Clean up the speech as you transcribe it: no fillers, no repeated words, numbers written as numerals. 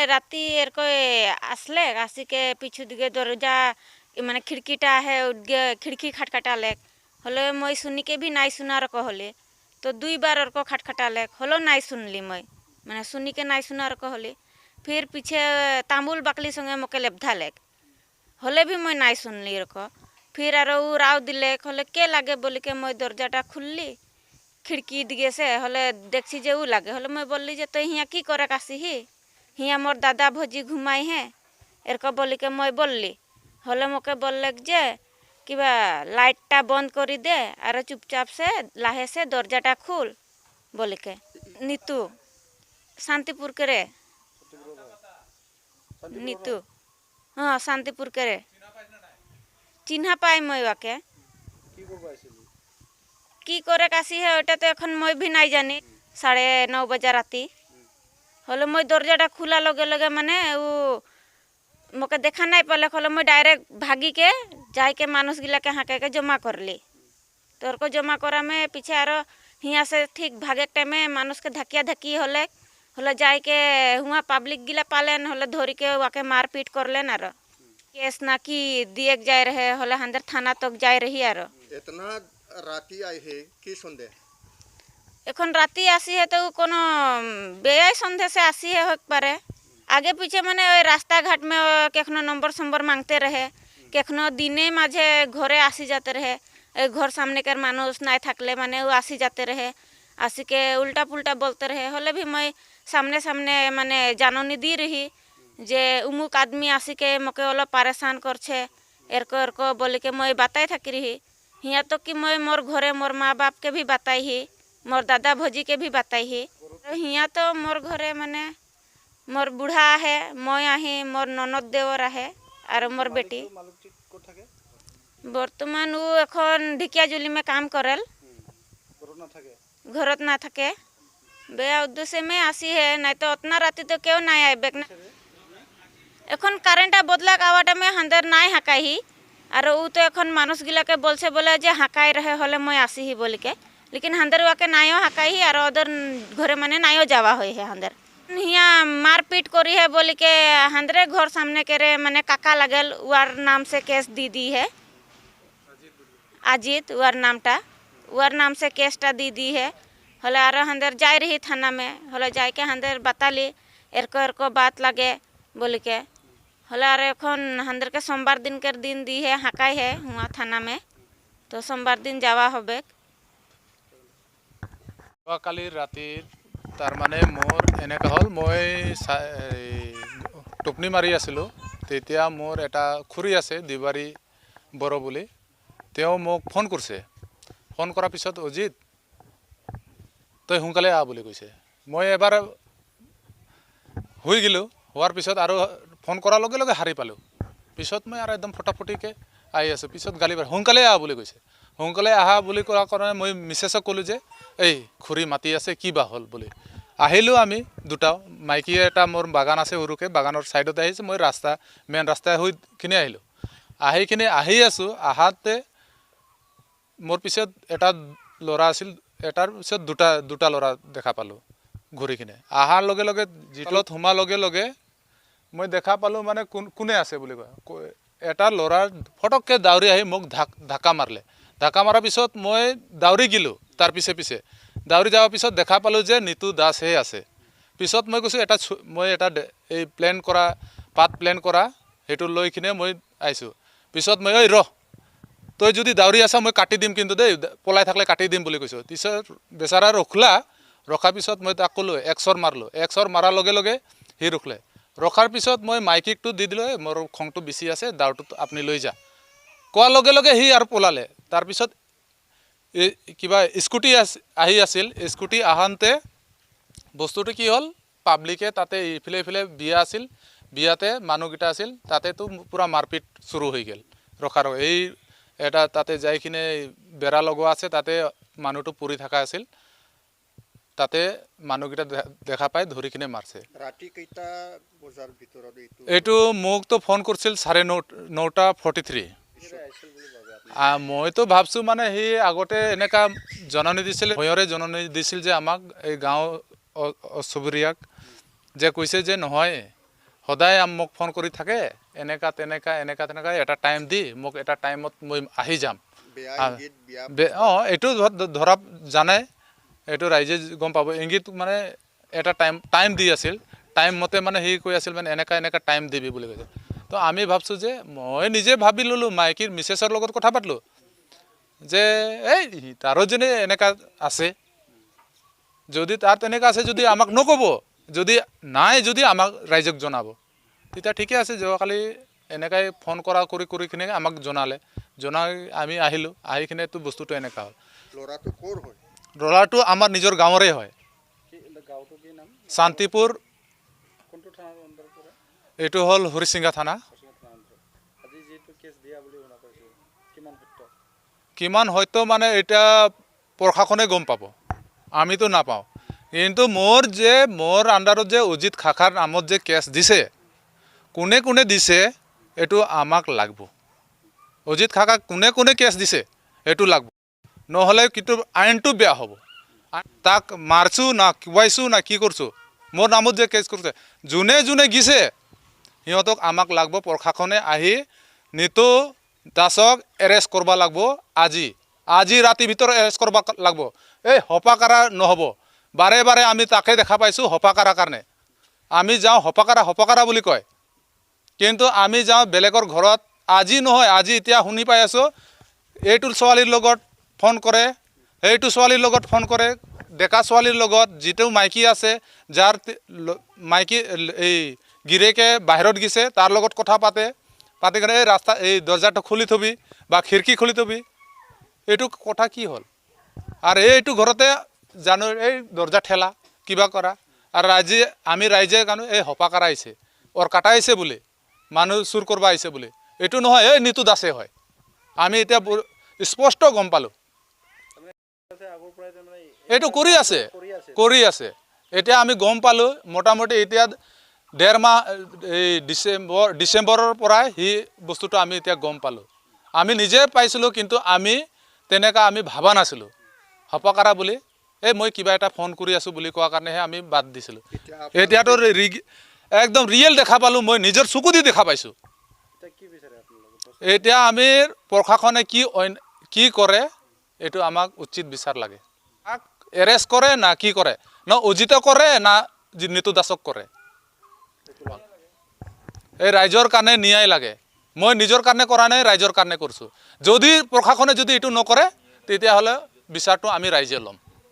राती एरको आसले आसिके पिछु दिगे दरजा माने खिड़कीटा है खिड़की खटखटाले हले मैं सुनिके भी नाई सुनार कहले तो 2 बार एरको खटखटाले हलो नाई सुनली मैं माने सुनिके नाई सुनार कहले फिर पीछे तांबुल बाकली संगे मके लेबधाले हले भी मैं नाई सुनली एरको फिर आरो राव दिले हले के लागे बोली के मैं दरजाटा खुलली खिड़की दिगे से हले देखी जे उ लागे हले मैं बोलली जे तो हिया की करे कासी ही हिया मोर दादा भोजी घुमाई है एरको बोली के मैं बोलली हले मके बोलले जे कि बा लाइटटा बंद करी दे और चुपचाप से लाहे से दरजाटा खुल बोली के नीतू शांतिपुर के रे नीतू हाँ शांतिपुर के रे चिन्हा पाए मैं वाके की करे कासी है ओटा तो एखन मैं भी नहीं जानी 9:30 बजे राती हले मैं दरजाटा खुला लगे लगे माने वो मके देखा नहीं पाले हले मैं डायरेक्ट भागी के जाए के मानुष गिला के हाँ के जमा कर ली तो को जमा करा में पीछे आरो हिया से ठीक भागे टाइम में मानुष के धकिया धकी हले हले जाए के हुआ पब्लिक गिला पालेन हले धोरी के वाके मारपीट कर लेन आरो केस ना की दिए जाए रहे हले अंदर थाना तक जाए रही आरो इतना राती आई है की संदेह एखन राती आसी है तो कोनो बेआई संदेह से आसी है हो पारे आगे पीछे माने रास्ता घाट में केखनो नंबर संबर मांगते रहे केखनो दिने माझे घरे आसी जाते रहे घर सामने कर मानुष नाय थकले माने वो आसी जाते रहे आसी के उल्टा पुल्टा बोलते रहे हले भी मैं सामने सामने माने जाननी दी रही जे उमुक आदमी आसी के मके ओलो परेशान करछे एरको बोली के मैं बताई थकी रही हिया तो कि मैं मोर घरे मोर माँ बाप के भी बताई ही मोर दादा भोजी के भी बताई ही हिया तो मोर घरे माने मोर बूढ़ा है मैं आही मोर ननद देवर है और मोर बेटी बर्तमान वो एखन ढिकियाजुली में काम करल घरत ना थके बेया उद्देश्य में आसी है नहीं तो उतना राती तो क्यों ना आए बेक एखन कारेंटा बदला आवाटा में हंदर नाई हाकाई और वो तो एखन मानुष गिला के बोलছে बोले जे हाकाई रहे हले मैं आसी ही बोल के लेकिन हंदर वाके नायो हाकाई और अदर घरे माने नायो जावा होई है हंदर हिया मारपीट करी है बोली के हंदरे घर सामने के रे माने काका लगल वार नाम से केस दी है अजीत वार नाम से केसटा दी है हले आर हंदर जाए रही थाना में हले जाए के हंदर बताली एरको बात लगे बोली के हले आर एखन हंदर के सोमवार दिन के दिन दी है हाकाई है हुआ थाना में तो सोमवार दिन जावा होबे काली राती तार माने मोर एनेका हल मैं टुपनी मारी आसिलो तेतिया मोर एटा खुरी आसे दिवारी बरो बोली तेও মোক फोन करছে फोन करार पिছত अजित तई सोनकाले आ बोली कैसे मैं एबार हुई गलो होवार पिছত आरो फोन करार लगे लगे हारि पालो पिছত मैं आरो एकदम फटाफटी के आई आसो पिছত गाली बार सोनकाले आ बोली कैसे सोनकाले आहा बोली कोरा कारण मैं मिसेसक कलो जे এই खुरी माति आसे कि बा हल बोली আহিলো আমি দুটাও মাইকি এটা মোর বাগান আছে উৰুকে বাগানৰ সাইডতে আহিছে মই ৰাস্তা মেন ৰাস্তা হৈ কিনে আহিলো আহি কিনে আহি আছো আহাতে মোৰ পিছত এটা লৰা আছিল এটাৰ পিছত দুটা লৰা দেখা পালো ঘুৰি কিনে আহাৰ লগে লগে জিতলত হুমা লগে লগে মই দেখা পালো মানে কোনে আছে বুলি কয় এটা লৰা ফটককে দাউৰি আহি মোক ধাক্কা মাৰলে ধাক্কা মাৰাৰ পিছত মই দাউৰি গিলো তাৰ পিছে পিছে दाउरी जावा पिছত देखा पालो जे नीतू दास हे आसे पिছত मैं কৈছো এটা মই এটা এই প্ল্যান কৰা পাত প্ল্যান কৰা হেতু লৈ কিনে মই আইছো পিছত মই ঐ ৰ তই যদি দাউৰি আছা মই কাটি দিম কিন্তু দেই পলাই থাকলে কাটি দিম বুলি কৈছো পিছত বেচাৰা ৰখলা ৰখা পিছত মই তাক কলো একশৰ মাৰলো একশৰ মাৰাৰ লগে লগে হি ৰখলে ৰখাৰ পিছত মই মাইকিকটো দি দিলো মোৰ খংটো বেছি আছে দাউটো আপুনি লৈ যা কোৱাৰ লগে লগে হি আৰু পলালে তাৰ পিছত কিবা স্কুটি আহি আছিল স্কুটি আহানতে বস্তুটো কি হল পাব্লিকে তাতে ইফালে ইফালে বিয়া আছিল বিয়াতে মানুহগিটা আছিল তাতে তো পুরা মারপিট শুরু হৈ গেল ৰখাৰ এই এটা তাতে যাই কিনে বেৰা লগোৱা আছে তাতে মানুহটো পুৰি থাকা আছিল তাতে মানুহগিটা দেখা পাই ধৰি কিনে মাৰছে ৰাতি কেইটা বজাৰ ভিতৰত এইটো মোক তো ফোন কৰিছিল 9:43 মই তো ভাবছো মানে হি আগতে এনেকা জননী দিছিল ভয়ৰে জননী দিছিল যে আমাক এই গাঁও চুবুৰীয়াক যে কৈছে যে নহয় সদায় মোক ফোন কৰি থাকে এনেকা তেনেকা এটা টাইম দি মোক এটা টাইমত মই আহি যাম। বেয়া ইংগিত বিয়া এইটো ধৰা জানে, এইটো ৰাইজে গম পাব। ইংগিত মানে এটা টাইম দি আছিল, টাইম মতে মানে সি কৈ আছিল মানে এনেকা টাইম দিবি বুলি কৈছে। তো আমি ভাবছোঁ যে মই নিজে ভাবি ল'লোঁ, মাইকীৰ মিছেছৰ লগত কথা পাতিলোঁ যে এই তাৰো যেনে এনেকা আছে, যদি তাৰ তেনেকা আছে যদি আমাক নক'ব, যদি নাই যদি আমাক ৰাইজক জনাব। তেতিয়া ঠিকে আছে, যোৱাকালি এনেকাই ফোন কৰি কিনে আমাক জনাই আমি আহিলোঁ, আহি কিনেতো বস্তুটো এনেকা হ'ল। ল'ৰাটো ক'ৰ হয়? ল'ৰাটো আমাৰ নিজৰ গাঁৱৰে হয়, শান্তিপুৰ। এইটো হ'ল হৰিচিংগা থানা। কিমান হয়তো মানে এতিয়া প্ৰশাসনে গম পাব, আমিতো নাপাওঁ। কিন্তু মোৰ আণ্ডাৰত যে অজিত খাখাৰ নামত যে কেছ দিছে, কোনে দিছে এইটো আমাক লাগব। অজিত খাখাক কোনে কেছ দিছে এইটো লাগব, নহ'লে কিন্তু আইনটো বেয়া হ'ব। তাক মাৰছোঁ না কোবাইছোঁ না কি কৰছোঁ, মোৰ নামত যে কেছ কৰিছে, যোনে গিছে সিহঁতক আমাক লাগব। প্ৰশাসনে আহি নিতু দাসক এৰেষ্ট কৰিব লাগব। আজি ৰাতিৰ ভিতৰত এৰেষ্ট কৰিব লাগব। এই হপাকাৰা নহ'ব। বাৰে আমি তাকে দেখা পাইছোঁ হপাকাৰাৰ কাৰণে। আমি যাওঁ হপাকাৰা বুলি কয়, কিন্তু আমি যাওঁ বেলেগৰ ঘৰত। আজি নহয়, আজি এতিয়া শুনি পাই আছোঁ এইটো ছোৱালীৰ লগত ফোন কৰে, সেইটো ছোৱালীৰ লগত ফোন কৰে, ডেকা ছোৱালীৰ লগত, যিটো মাইকী আছে, যাৰ মাইকী এই গিৰেকে বাহিৰত গিছে তাৰ লগত কথা পাতি কিনে এই ৰাস্তা এই দৰ্জাটো খুলি থবি বা খিৰিকী খুলি থবি। এইটো কথা কি হ'ল? আৰু এইটো ঘৰতে জানো এই দৰ্জা ঠেলা কিবা কৰা, আৰু আমি ৰাইজে জানো এই হপাকাৰা আহিছে, কাটা আহিছে বুলি, মানুহ চুৰ কৰিব আহিছে বুলি। এইটো নহয়, এই নিতু দাসে হয়। আমি এতিয়া স্পষ্ট গম পালোঁ এইটো কৰি আছে। এতিয়া আমি গম পালোঁ মোটামুটি এতিয়া 1.5 মাহ, এই ডিচেম্বৰৰ পৰাই সি বস্তুটো আমি এতিয়া গম পালোঁ। আমি নিজে পাইছিলোঁ, কিন্তু আমি তেনেকা ভাবা নাছিলোঁ হপাকাৰা বুলি। মই কিবা এটা ফোন কৰি আছোঁ বুলি কোৱাৰ কাৰণেহে আমি বাদ দিছিলোঁ। এতিয়াতো একদম ৰিয়েল দেখা পালোঁ, মই নিজৰ চকু দি দেখা পাইছোঁ। এতিয়া আমি প্ৰশাসনে কি কৰে এইটো আমাক উচিত বিচাৰ লাগে। এৰেষ্ট কৰে না কি কৰে, না অজিত কৰে না নিতু দাসক কৰে। এই ৰাইজৰ কাৰণে ন্যায় লাগে। মই নিজৰ কাৰণে কৰা নাই, ৰাইজৰ কাৰণে কৰিছোঁ। যদি প্ৰশাসনে যদি এইটো নকৰে তেতিয়াহ'লে বিচাৰটো আমি ৰাইজে ল'ম।